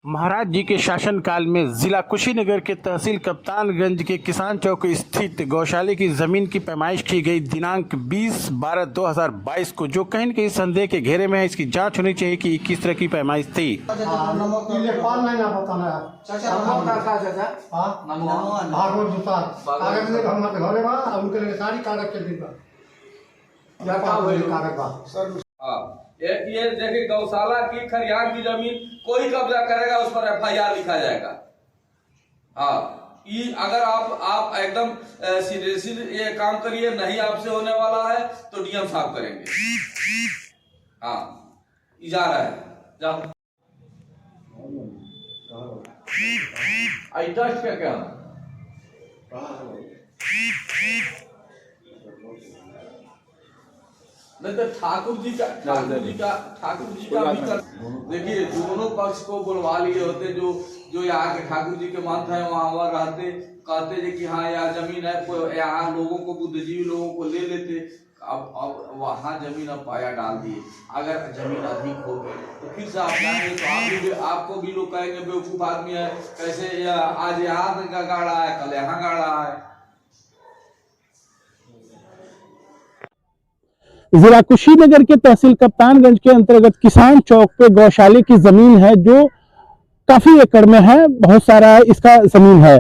महाराज जी के शासनकाल में जिला कुशीनगर के तहसील कप्तानगंज के किसान चौक स्थित गौशाले की जमीन की पैमाइश की गई दिनांक 20/12/2022 को, जो कहीं न कहीं संदेह के घेरे में है। इसकी जांच होनी चाहिए कि किस तरह की पैमाइश थी। ये देखिए, गौशाला की खरियान की जमीन कोई कब्जा करेगा उस पर FIR लिखा जाएगा। हाँ, ये अगर आप एकदम सीधे ये काम करिए, नहीं आपसे होने वाला है तो DM साहब करेंगे। हाँ, ये जा रहा है, जाओ। आई टेस्ट क्या नहीं तो ठाकुर जी का भी कर। देखिए, दोनों पक्ष को बुलवा लिए होते, जो यहाँ के ठाकुर जी के मानते हैं वहाँ रहते, कहते कि हाँ यहाँ जमीन है, यहाँ लोगों को, बुद्धिजीवी लोगों को ले लेते। अब वहाँ जमीन अब पाया डाल दिए। अगर जमीन अधिक हो गई तो फिर से आप जाएंगे तो आपको भी लोग कहेंगे बेवकूफ आदमी है, कैसे आज यहाँ गाड़ा है, कल यहाँ गाड़ा है। जिला कुशीनगर के तहसील कप्तानगंज के अंतर्गत किसान चौक पे गौशाले की जमीन है, जो काफी एकड़ में है, बहुत सारा इसका जमीन है।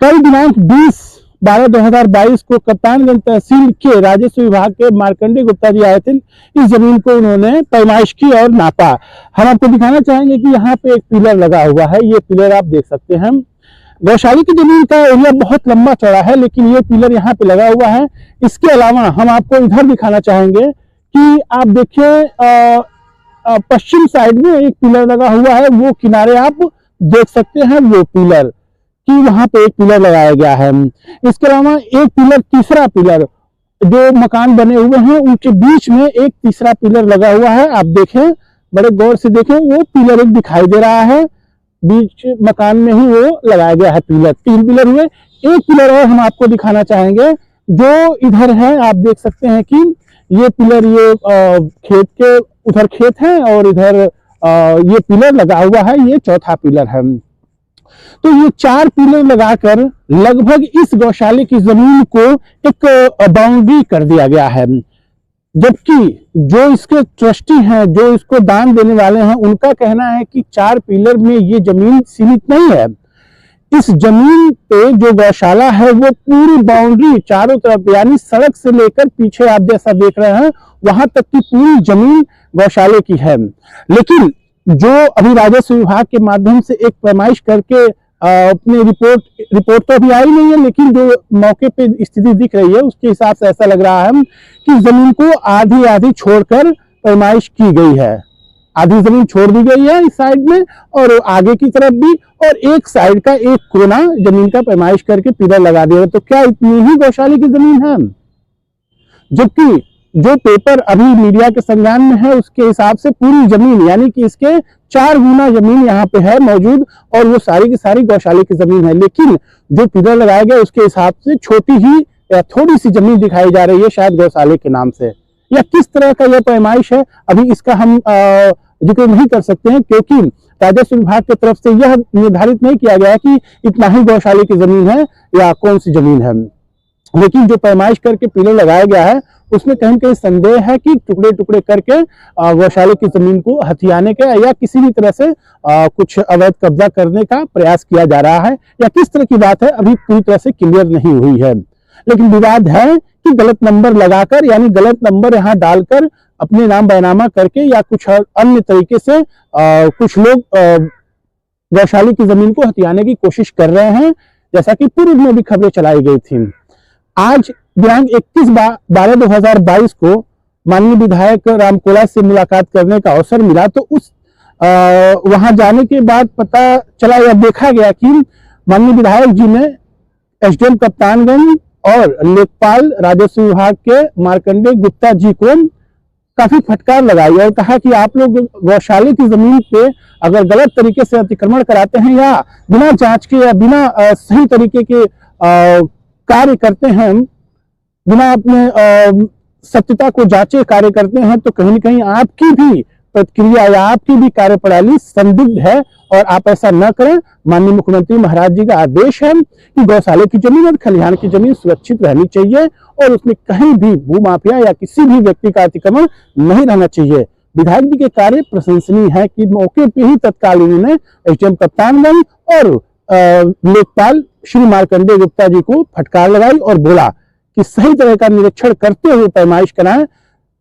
कल दिनांक 20/12/2022 को कप्तानगंज तहसील के राजस्व विभाग के मार्कंडे गुप्ता जी आए थे। इस जमीन को उन्होंने पैमाइश की और नापा। हम आपको दिखाना चाहेंगे कि यहाँ पे एक पिलर लगा हुआ है। ये पिलर आप देख सकते हैं। गौशाले की जमीन का एरिया बहुत लंबा चौड़ा है, लेकिन ये पिलर यहाँ पे लगा हुआ है। इसके अलावा हम आपको इधर दिखाना चाहेंगे कि आप देखिए, पश्चिम साइड में एक पिलर लगा हुआ है, वो किनारे आप देख सकते हैं वो पिलर कि वहां पे एक पिलर लगाया गया है। इसके अलावा एक पिलर, तीसरा पिलर, जो मकान बने हुए हैं उनके बीच में एक तीसरा पिलर लगा हुआ है। आप देखें, बड़े गौर से देखें, वो पिलर एक दिखाई दे रहा है, बीच मकान में ही वो लगाया गया है पिलर। 3 पिलर हुए। एक पिलर और हम आपको दिखाना चाहेंगे जो इधर है। आप देख सकते हैं कि ये पिलर, ये खेत के उधर खेत है और इधर ये पिलर लगा हुआ है, ये चौथा पिलर है। तो ये 4 पिलर लगाकर लगभग इस गौशाले की जमीन को एक बाउंड्री कर दिया गया है। जबकि जो इसके ट्रस्टी हैं, जो इसको दान देने वाले हैं, उनका कहना है कि 4 पिलर में ये जमीन सीमित नहीं है। इस जमीन पे जो गौशाला है वो पूरी बाउंड्री चारों तरफ, यानी सड़क से लेकर पीछे आप जैसा देख रहे हैं वहां तक की पूरी जमीन गौशाले की है। लेकिन जो अभी राजस्व विभाग के माध्यम से एक पैमाइश करके अपनी रिपोर्ट तो अभी आई नहीं है, लेकिन जो मौके पे स्थिति दिख रही है उसके हिसाब से ऐसा लग रहा है कि जमीन को आधी आधी छोड़कर पैमाइश की गई है। आधी जमीन छोड़ दी गई है इस साइड में और आगे की तरफ भी, और एक साइड का एक कोना जमीन का पैमाइश करके पिलर लगा दिया। तो क्या इतनी ही गौशाले की जमीन है? जबकि जो पेपर अभी मीडिया के संज्ञान में है उसके हिसाब से पूरी जमीन, यानी कि इसके 4 गुना जमीन यहाँ पे है मौजूद, और वो सारी की सारी गौशाले की जमीन है। लेकिन जो पिलर लगाया गया उसके हिसाब से छोटी ही या थोड़ी सी जमीन दिखाई जा रही है, शायद गौशाले के नाम से। या किस तरह का यह पैमाइश है अभी इसका हम जिक्र नहीं कर सकते हैं, क्योंकि राजस्व विभाग की तरफ से यह निर्धारित नहीं किया गया कि इतना ही गौशाले की जमीन है या कौन सी जमीन है। लेकिन जो पैमाइश करके पिलर लगाया गया है उसमें कहीं कहीं संदेह है कि टुकड़े टुकड़े करके गौशाले की जमीन को हथियाने का या किसी भी तरह से कुछ अवैध कब्जा करने का प्रयास किया जा रहा है, या किस तरह की बात है अभी पूरी तरह से क्लियर नहीं हुई है। लेकिन विवाद है कि गलत नंबर लगाकर, यानी गलत नंबर यहाँ डालकर अपने नाम बैनामा करके या कुछ अन्य तरीके से कुछ लोग गौशाले की जमीन को हथियाने की कोशिश कर रहे हैं, जैसा कि पूर्व में भी खबरें चलाई गई थी। आज दिनांक 21/12/2022 को माननीय विधायक रामकोला से मुलाकात करने का अवसर मिला। तो उस वहां जाने के बाद पता चला या देखा गया कि माननीय विधायक जी ने SDM कप्तानगंज और लेखपाल राजस्व विभाग के मार्कंडे गुप्ता जी को काफी फटकार लगाई और कहा कि आप लोग गौशाले की जमीन पे अगर गलत तरीके से अतिक्रमण कराते हैं या बिना जांच के या बिना सही तरीके के कार्य करते हैं, बिना अपने सत्यता को जांचे कार्य करते हैं, तो कहीं न कहीं आपकी भी प्रतिक्रिया या आपकी भी कार्यप्रणाली संदिग्ध है और आप ऐसा न करें। माननीय मुख्यमंत्री महाराज जी का आदेश है कि गौशाले की जमीन और खलिहान की जमीन सुरक्षित रहनी चाहिए और उसमें कहीं भी भूमाफिया या किसी भी व्यक्ति का अतिक्रमण नहीं रहना चाहिए। विधायक जी के कार्य प्रशंसनीय है कि मौके पे ही तत्काल उन्होंने एसडीएम कप्तानगंज और लेखपाल श्री मार्कंडेय गुप्ता जी को फटकार लगाई और बोला कि सही तरह का निरीक्षण करते हुए पैमाइश कराएं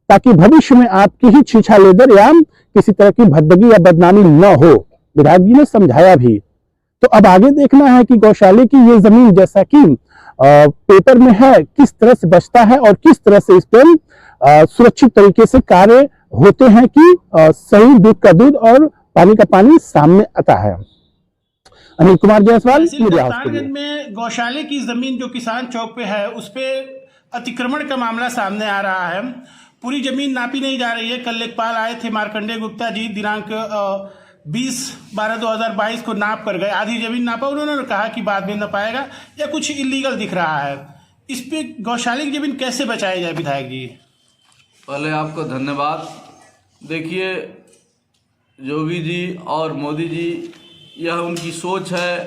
ताकि भविष्य में आपकी ही छीछा लेदर या किसी तरह की भद्दगी या बदनामी न हो। विधायक जी ने समझाया भी। तो अब आगे देखना है कि गौशाले की ये जमीन जैसा कि पेपर में है किस तरह से बचता है और किस तरह से इस पर सुरक्षित तरीके से कार्य होते हैं कि सही दूध का दूध और पानी का पानी सामने आता है। अनिल कुमार जायसवाल में गौशाले की जमीन जो किसान चौक पे है उस पे अतिक्रमण का मामला सामने आ रहा है। पूरी जमीन नापी नहीं जा रही है। कल लेखपाल आए थे मार्कंडेय गुप्ता जी, दिनांक 20/12/2022 को नाप कर गए। आधी जमीन नापा, उन्होंने कहा कि बाद में नपाएगा या कुछ इलीगल दिख रहा है। इस पे गौशाले की जमीन कैसे बचाई जाए विधायक जी? पहले आपको धन्यवाद। देखिए, योगी जी और मोदी जी, यह उनकी सोच है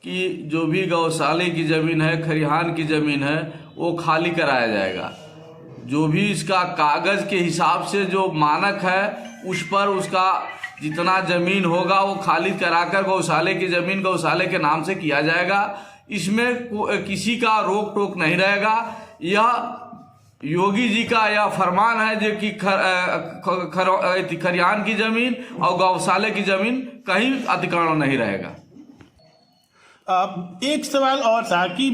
कि जो भी गौशाले की ज़मीन है, खलिहान की ज़मीन है, वो खाली कराया जाएगा। जो भी इसका कागज़ के हिसाब से जो मानक है उस पर उसका जितना ज़मीन होगा वो खाली कराकर गौशाले की ज़मीन गौशाले के नाम से किया जाएगा। इसमें किसी का रोक टोक नहीं रहेगा। यह योगी जी का यह फरमान है जो कि खलिहान की ज़मीन और गौशाले की ज़मीन कहीं अतिक्रमण नहीं रहेगा। एक सवाल और था कि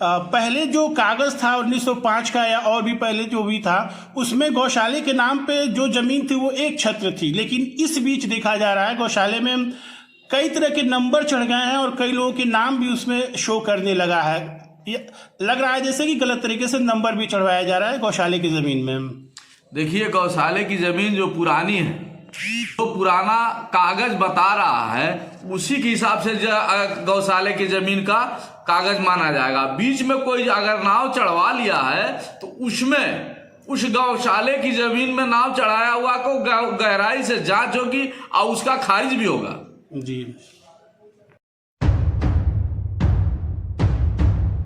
पहले जो कागज था 1905 का या और भी पहले जो भी था, उसमें गौशाले के नाम पे जो जमीन थी वो एक छत्र थी, लेकिन इस बीच देखा जा रहा है गौशाले में कई तरह के नंबर चढ़ गए हैं और कई लोगों के नाम भी उसमें शो करने लगा है। ये लग रहा है जैसे कि गलत तरीके से नंबर भी चढ़वाया जा रहा है गौशाले की जमीन में। देखिए, गौशाले की जमीन जो पुरानी है, तो पुराना कागज बता रहा है उसी के हिसाब से गौशाले की जमीन का कागज माना जाएगा। बीच में कोई अगर नाव चढ़वा लिया है तो उसमें उस गौशाले की जमीन में नाव चढ़ाया हुआ को गहराई से जांच होगी और उसका खारिज भी होगा। जी।